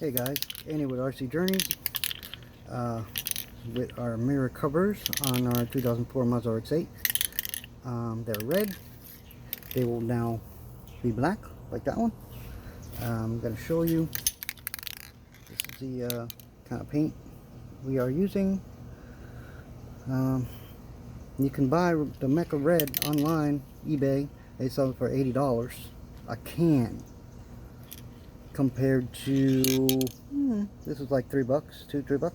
Hey guys, Andy with RC Journeys with our mirror covers on our 2004 Mazda RX-8. They're red. They will now be black, like that one. I'm going to show you. This is the kind of paint we are using. You can buy the Mecca Red online, eBay. They sell it for $80 a can. Compared to this is like $3, $2-3.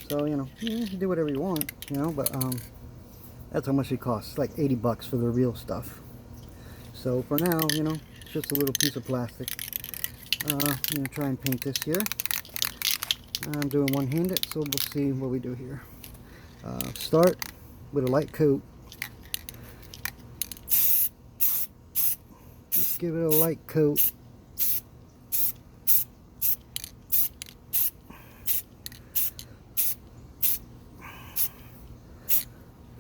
So you know, you can do whatever you want, you know, but that's how much it costs. It's like $80 for the real stuff. So for now, you know, it's just a little piece of plastic. I'm gonna try and paint this here. I'm doing one-handed, so we'll see what we do here. Start with a light coat. Just give it a light coat.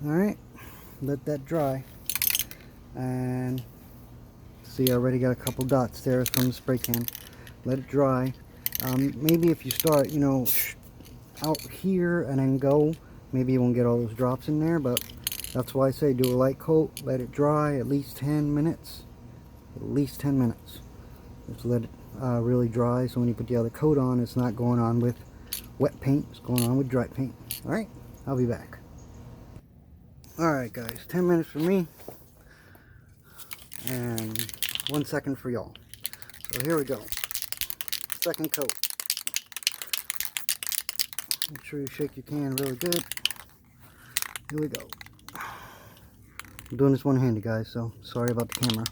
Alright, let that dry. And see, I already got a couple dots there from the spray can. Let it dry. Maybe if you start, you know, out here and then go, maybe you won't get all those drops in there, but that's why I say do a light coat, let it dry at least 10 minutes. At least 10 minutes. Just let it really dry, so when you put the other coat on, it's not going on with wet paint, it's going on with dry paint. Alright, I'll be back. Alright guys, 10 minutes for me and 1 second for y'all. So here we go. Second coat. Make sure you shake your can really good. Here we go. I'm doing this one-handed, guys, so sorry about the camera.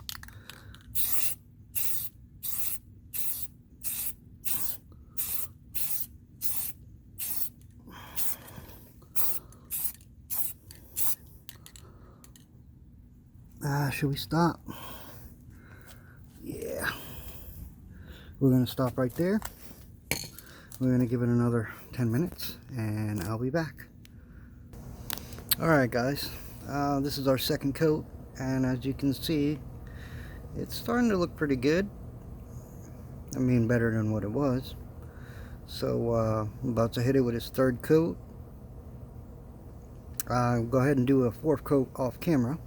Should we stop? Yeah. We're going to stop right there. We're going to give it another 10 minutes and I'll be back. Alright guys, this is our second coat, and as you can see, it's starting to look pretty good. I mean, better than what it was. So I'm about to hit it with its third coat. Go ahead and do a fourth coat off camera,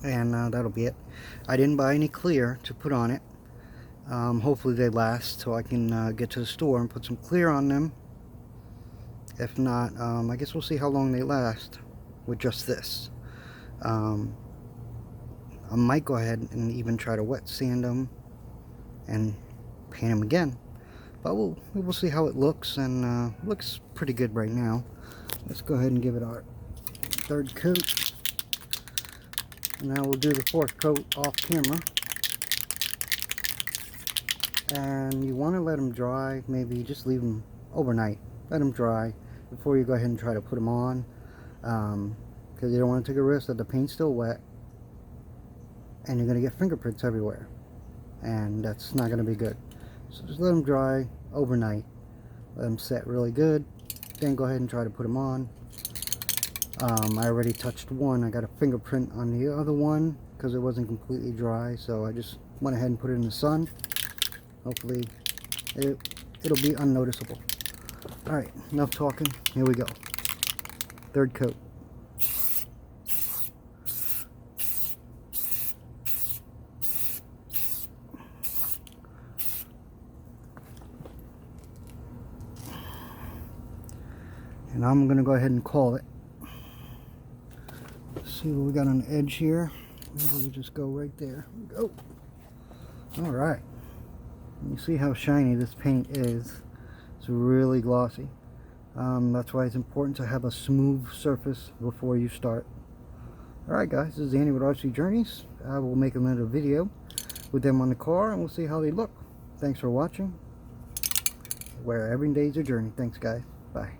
and that'll be it. I didn't buy any clear to put on it. Hopefully they last so I can get to the store and put some clear on them. If not, I guess we'll see how long they last with just this. I might go ahead and even try to wet sand them and paint them again, but we'll see how it looks, and looks pretty good right now. Let's go ahead and give it our third coat, and now we'll do the fourth coat off camera. And you want to let them dry. Maybe just leave them overnight, let them dry before you go ahead and try to put them on, because you don't want to take a risk that the paint's still wet and you're going to get fingerprints everywhere, and that's not going to be good. So just let them dry overnight, let them set really good, then go ahead and try to put them on. I already touched one. I got a fingerprint on the other one because it wasn't completely dry, so I just went ahead and put it in the sun. Hopefully it'll be unnoticeable. Alright, enough talking. Here we go. Third coat. And I'm going to go ahead and call it. Let's see what we got on the edge here. Maybe we just go right there. Go. Alright. You see how shiny this paint is. It's really glossy. That's why it's important to have a smooth surface before you start. Alright guys, this is Andy with RC Journeys. I will make another video with them on the car, and we'll see how they look. Thanks for watching. Where every day's a journey. Thanks guys. Bye.